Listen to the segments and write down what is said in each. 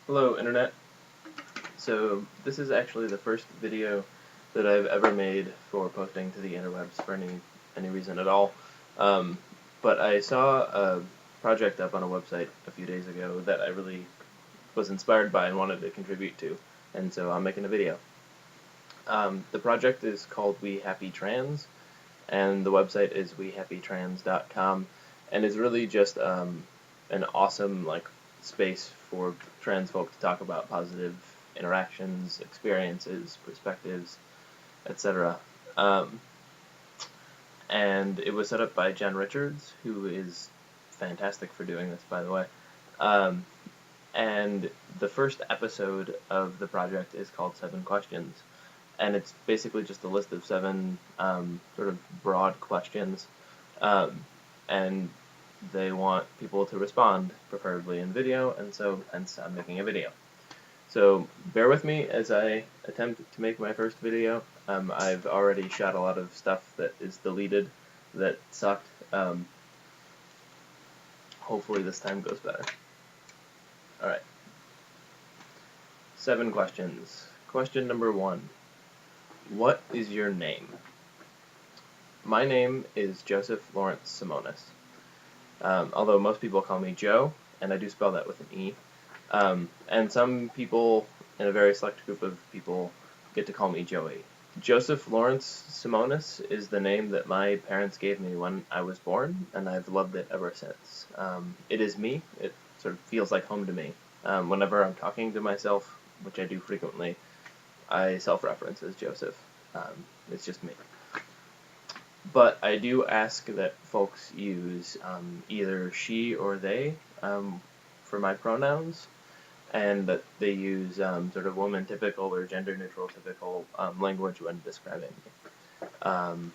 Hello, Internet. So this is actually the first video that I've ever made for posting to the interwebs for any reason at all. Um, but I saw a project up on a website a few days ago that I really was inspired by and wanted to contribute to, and so I'm making a video. The project is called We Happy Trans, and the website is wehappytrans.com, and is really just an awesome space for trans folk to talk about positive interactions, experiences, perspectives, etc. Um, and it was set up by Jen Richards, who is fantastic for doing this, by the way. Um, and the first episode of the project is called 7 Questions, and it's basically just a list of 7 sort of broad questions, um, and they want people to respond, preferably in video, and so hence I'm making a video. So bear with me as I attempt to make my first video. I've already shot a lot of stuff that is deleted that sucked. Hopefully this time goes better. Alright. 7 questions. Question number 1. What is your name? My name is Joseph Lawrence Simonis. Although most people call me Joe, and I do spell that with an E. And some people, in a very select group of people, get to call me Joey. Joseph Lawrence Simonis is the name that my parents gave me when I was born, and I've loved it ever since. It is me. It sort of feels like home to me. Whenever I'm talking to myself, which I do frequently, I self-reference as Joseph. It's just me. But I do ask that folks use either she or they for my pronouns, and that they use sort of woman typical or gender neutral typical language when describing me.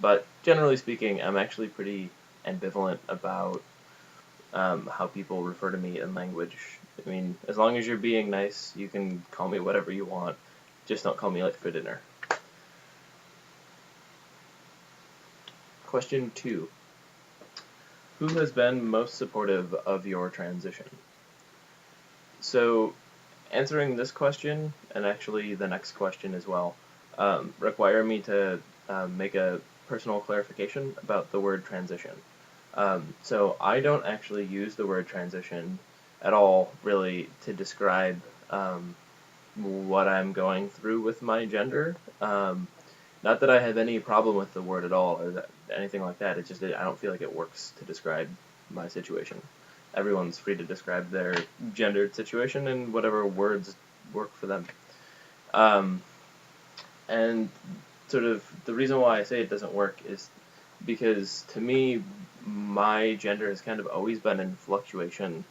But generally speaking, I'm actually pretty ambivalent about how people refer to me in language. I mean, as long as you're being nice, you can call me whatever you want. Just don't call me like for dinner. Question 2. Who has been most supportive of your transition? So, answering this question, and actually the next question as well, require me to make a personal clarification about the word transition. So I don't actually use the word transition at all, really, to describe what I'm going through with my gender. Not that I have any problem with the word at all, or anything like that. It's just that I don't feel like it works to describe my situation. Everyone's free to describe their gendered situation in whatever words work for them. And sort of the reason why I say it doesn't work is because to me, my gender has kind of always been in fluctuation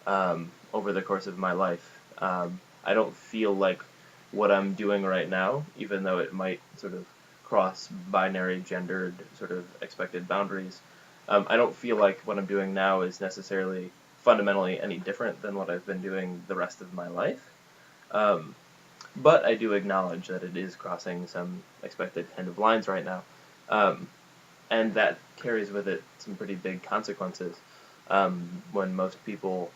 over the course of my life. I don't feel like what I'm doing right now, even though it might sort of cross binary gendered sort of expected boundaries, I don't feel like what I'm doing now is necessarily fundamentally any different than what I've been doing the rest of my life. But I do acknowledge that it is crossing some expected kind of lines right now. And that carries with it some pretty big consequences when most people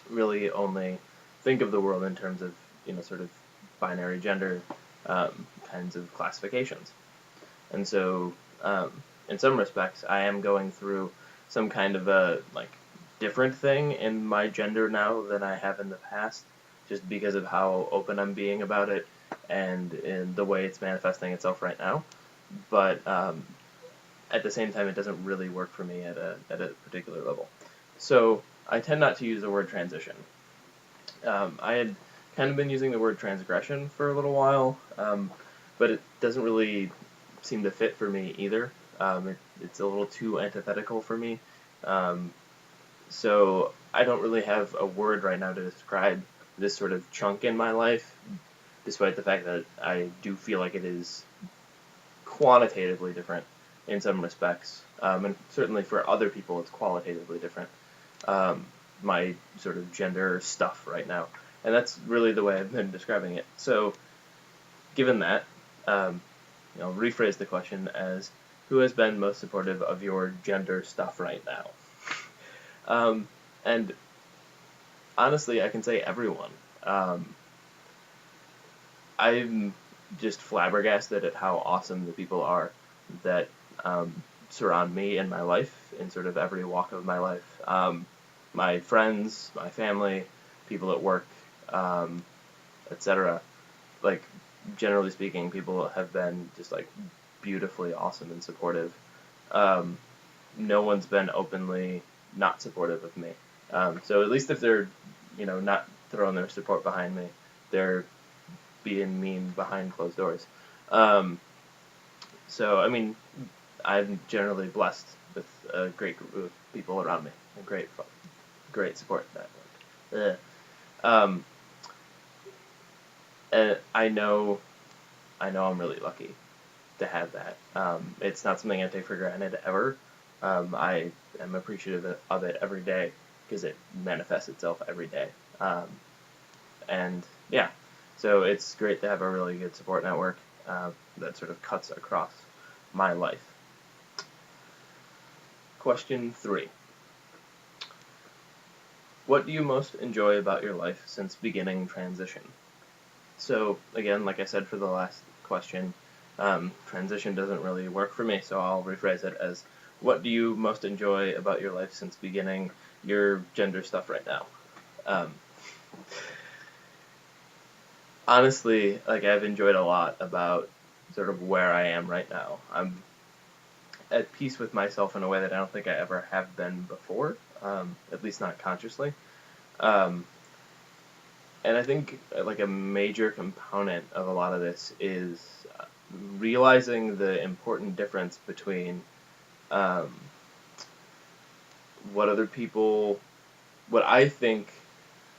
really only think of the world in terms of, sort of binary gender kinds of classifications. And so, in some respects, I am going through some kind of a, different thing in my gender now than I have in the past, just because of how open I'm being about it and in the way it's manifesting itself right now. But at the same time, it doesn't really work for me at a particular level. So I tend not to use the word transition. I had kind of been using the word transgression for a little while, but it doesn't really seem to fit for me either. It's a little too antithetical for me. So I don't really have a word right now to describe this sort of chunk in my life, despite the fact that I do feel like it is quantitatively different in some respects, and certainly for other people it's qualitatively different, my sort of gender stuff right now. And that's really the way I've been describing it. So, given that, rephrase the question as, who has been most supportive of your gender stuff right now? And honestly, I can say everyone. Um, I'm just flabbergasted at how awesome the people are that surround me in my life, in sort of every walk of my life. My friends, my family, people at work, um, etc. Like, generally speaking, people have been just like beautifully awesome and supportive. Um, no one's been openly not supportive of me. So at least if they're, not throwing their support behind me, they're being mean behind closed doors. Um, so I mean, I'm generally blessed with a great group of people around me, a great support network. Um, and I know I'm really lucky to have that. It's not something I take for granted ever. I am appreciative of it every day because it manifests itself every day. Um, and yeah, so it's great to have a really good support network that sort of cuts across my life. Question 3. What do you most enjoy about your life since beginning transition? So, again, like I said for the last question, transition doesn't really work for me, so I'll rephrase it as, what do you most enjoy about your life since beginning your gender stuff right now? Um, honestly, like, I've enjoyed a lot about sort of where I am right now. I'm at peace with myself in a way that I don't think I ever have been before, at least not consciously. Um, and I think like a major component of a lot of this is realizing the important difference between um, what other people, what I think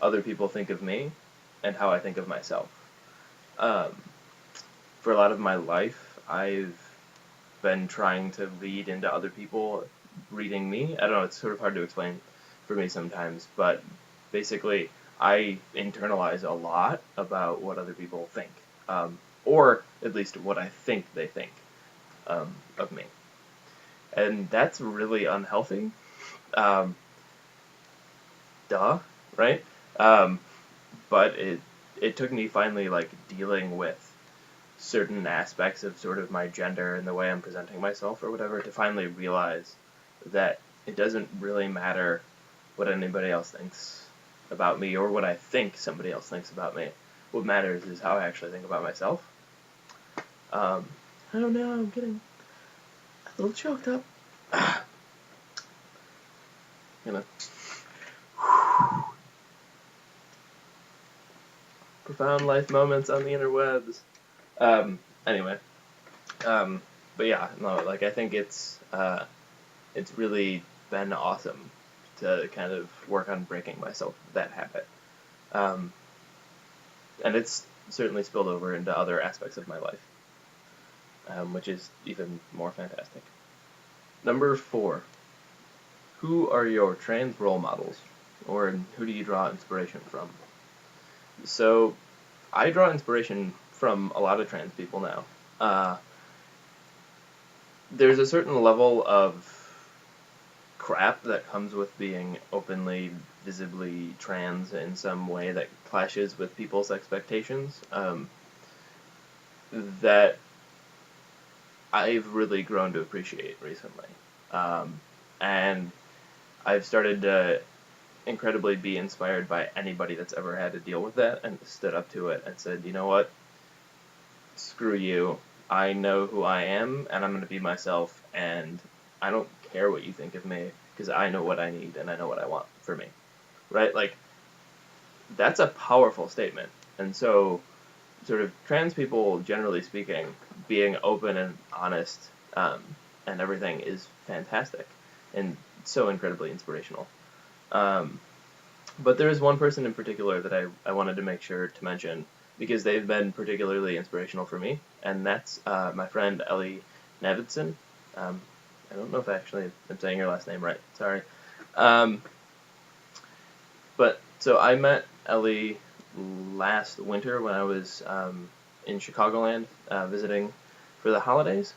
other people think of me, and how I think of myself. Um, for a lot of my life, I've been trying to read into other people reading me. I don't know, it's sort of hard to explain for me sometimes, but basically, I internalize a lot about what other people think, or at least what I think they think of me. And that's really unhealthy. Um, duh, right? Um, but it took me finally like dealing with certain aspects of sort of my gender and the way I'm presenting myself or whatever to finally realize that it doesn't really matter what anybody else thinks about me or what I think somebody else thinks about me. What matters is how I actually think about myself. Um, I don't know, I'm getting a little choked up. Gonna profound life moments on the interwebs. Anyway, um, but yeah, no, like I think it's really been awesome to kind of work on breaking myself of that habit. Um, and it's certainly spilled over into other aspects of my life, which is even more fantastic. Number 4. Who are your trans role models? Or who do you draw inspiration from? So, I draw inspiration from a lot of trans people now. Uh, there's a certain level of crap that comes with being openly, visibly trans in some way that clashes with people's expectations. That I've really grown to appreciate recently. Um, and I've started to incredibly be inspired by anybody that's ever had to deal with that and stood up to it and said, you know what, screw you. I know who I am and I'm going to be myself and I don't care what you think of me because I know what I need and I know what I want for me. Right? Like, that's a powerful statement. And so, sort of trans people, generally speaking, being open and honest and everything is fantastic and so incredibly inspirational. Um, but there is one person in particular that I wanted to make sure to mention because they've been particularly inspirational for me, and that's my friend Ellie Navidson. Um, I don't know if I actually am saying your last name right. Sorry. Um, but so I met Ellie last winter when I was in Chicagoland visiting for the holidays,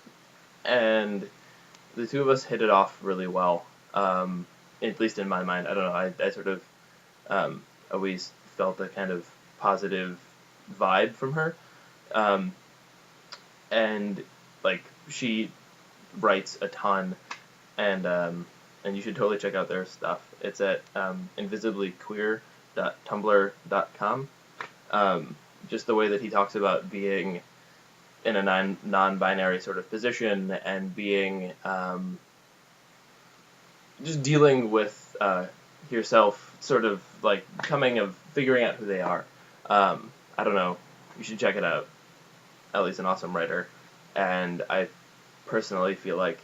and the two of us hit it off really well. At least in my mind, I don't know. I sort of um, always felt a kind of positive vibe from her. Um, and like she writes a ton, and you should totally check out their stuff. It's at invisiblyqueer.tumblr.com. Just the way that he talks about being in a non-binary sort of position and being just dealing with yourself, sort of like figuring out who they are. I don't know. You should check it out. Ellie's an awesome writer, and I personally feel like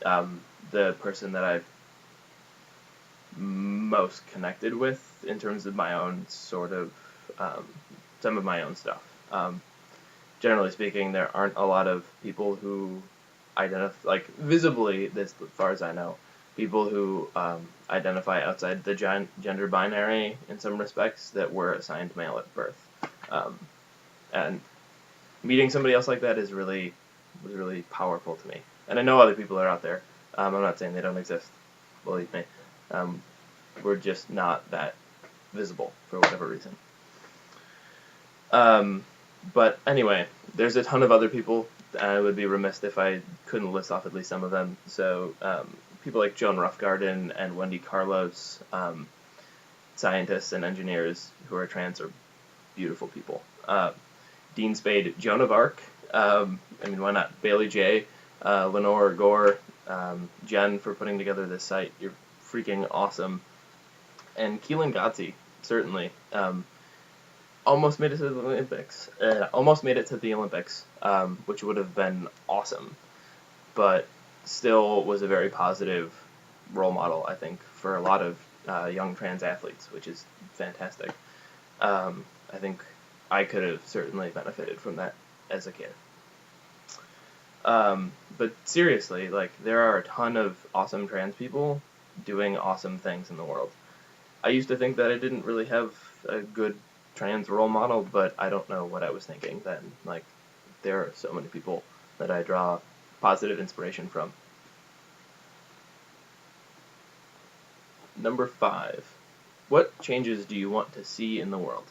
the person that I've most connected with in terms of my own sort of some of my own stuff. Generally speaking, there aren't a lot of people who identify, like visibly, as far as I know, people who identify outside the gender binary in some respects that were assigned male at birth. And meeting somebody else like that was really powerful to me. And I know other people are out there. I'm not saying they don't exist. Believe me. We're just not that visible for whatever reason. But anyway, there's a ton of other people. I would be remiss if I couldn't list off at least some of them. So people like Joan Roughgarden and Wendy Carlos, scientists and engineers who are trans, are beautiful people. Dean Spade, Joan of Arc. I mean, why not? Bailey J, Lenore Gore, Jen for putting together this site. You're freaking awesome. And Keelan Gotzi, certainly. Almost made it to the Olympics. Which would have been awesome. But still was a very positive role model, I think, for a lot of young trans athletes, which is fantastic. I think I could have certainly benefited from that as a kid. But seriously, like, there are a ton of awesome trans people doing awesome things in the world. I used to think that I didn't really have a good trans role model, but I don't know what I was thinking then. Like, there are so many people that I draw positive inspiration from. Number 5. What changes do you want to see in the world?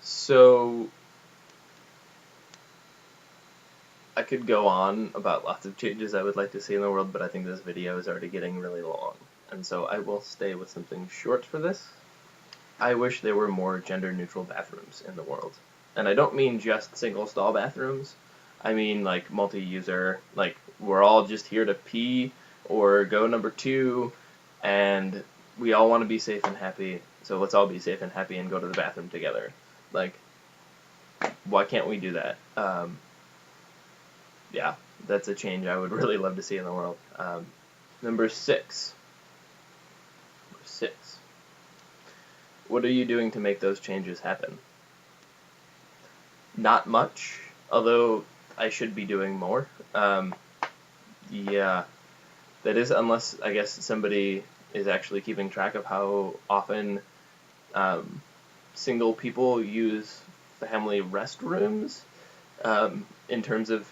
So, I could go on about lots of changes I would like to see in the world, but I think this video is already getting really long, and so I will stay with something short for this. I wish there were more gender-neutral bathrooms in the world. And I don't mean just single-stall bathrooms. I mean, like, multi-user, like, we're all just here to pee or go number 2, and we all want to be safe and happy, so let's all be safe and happy and go to the bathroom together. Like, why can't we do that? Yeah, that's a change I would really love to see in the world. Number 6. What are you doing to make those changes happen? Not much, although I should be doing more. Yeah, that is, unless, I guess, somebody is actually keeping track of how often single people use family restrooms in terms of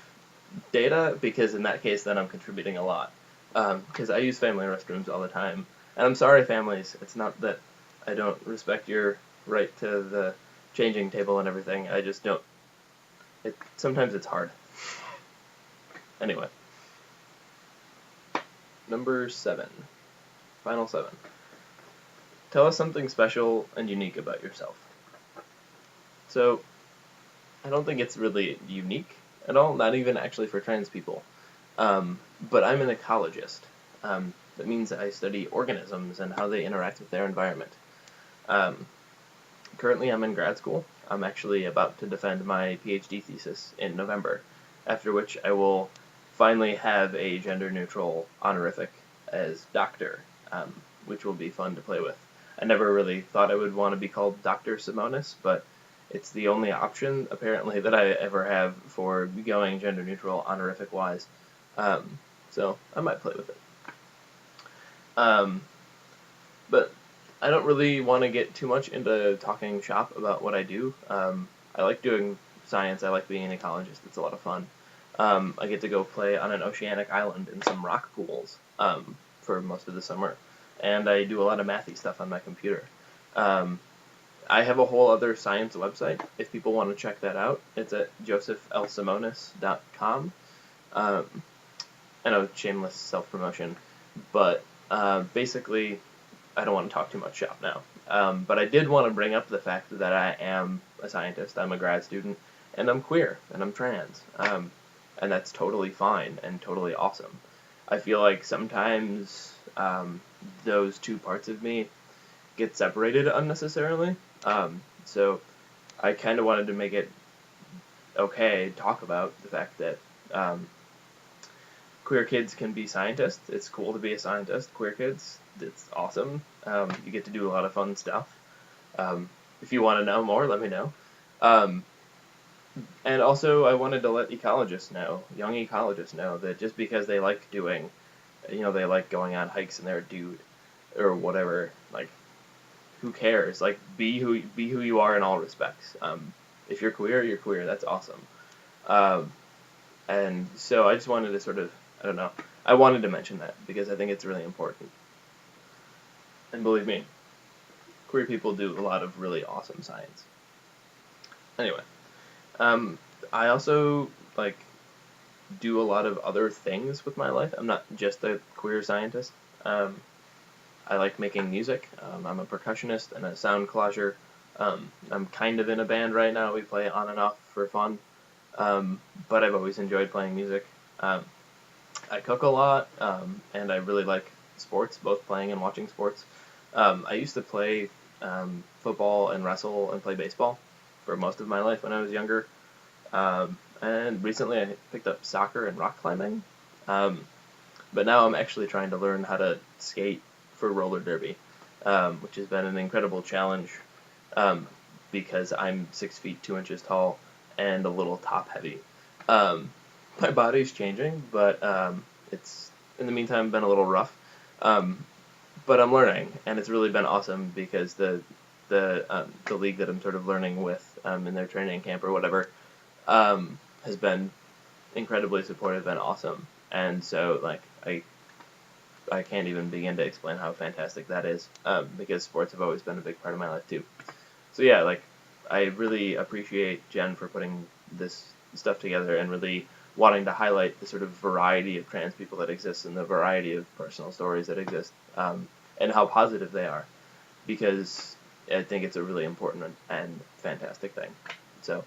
data, because in that case, then I'm contributing a lot. Because I use family restrooms all the time. And I'm sorry, families, it's not that I don't respect your right to the changing table and everything. I just don't. Sometimes it's hard. Anyway. Number 7. Final 7. Tell us something special and unique about yourself. So, I don't think it's really unique at all, not even actually for trans people. But I'm an ecologist. That means I study organisms and how they interact with their environment. Currently I'm in grad school. I'm actually about to defend my PhD thesis in November, after which I will finally have a gender-neutral honorific as doctor, which will be fun to play with. I never really thought I would want to be called Dr. Simonis, but it's the only option, apparently, that I ever have for going gender-neutral honorific-wise. So I might play with it. But I don't really want to get too much into talking shop about what I do. I like doing science. I like being an ecologist. It's a lot of fun. I get to go play on an oceanic island in some rock pools for most of the summer. and I do a lot of mathy stuff on my computer. Um, I have a whole other science website if people want to check that out. It's at josephlsimonis.com. Um, I know, shameless self-promotion, but basically, I don't want to talk too much shop now. But I did want to bring up the fact that I am a scientist, I'm a grad student, and I'm queer, and I'm trans. And that's totally fine and totally awesome. I feel like sometimes those two parts of me get separated unnecessarily. So I kind of wanted to make it okay, talk about the fact that queer kids can be scientists. It's cool to be a scientist. Queer kids, it's awesome. You get to do a lot of fun stuff. If you want to know more, let me know. Um, and also, I wanted to let ecologists know, young ecologists know, that just because they like doing, they like going on hikes and they're a dude or whatever, like, who cares? Like, be who you are in all respects. If you're queer, you're queer. That's awesome. Um, and so I just wanted to sort of, I don't know, I wanted to mention that because I think it's really important. And believe me, queer people do a lot of really awesome science. Anyway, um, I also like do a lot of other things with my life. I'm not just a queer scientist. Um, I like making music. I'm a percussionist and a sound collager. I'm kind of in a band right now. We play on and off for fun. But I've always enjoyed playing music. I cook a lot, and I really like sports, both playing and watching sports. I used to play football and wrestle and play baseball for most of my life when I was younger. And recently I picked up soccer and rock climbing. Um, but now I'm actually trying to learn how to skate for roller derby, which has been an incredible challenge um, because I'm 6 feet 2 inches tall and a little top heavy. Um, my body's changing, but it's in the meantime been a little rough. Um, but I'm learning, and it's really been awesome because the league that I'm sort of learning with in their training camp or whatever has been incredibly supportive and awesome. And so like I can't even begin to explain how fantastic that is because sports have always been a big part of my life too. So yeah, like I really appreciate Jen for putting this stuff together and really wanting to highlight the sort of variety of trans people that exist and the variety of personal stories that exist and how positive they are because I think it's a really important and fantastic thing. So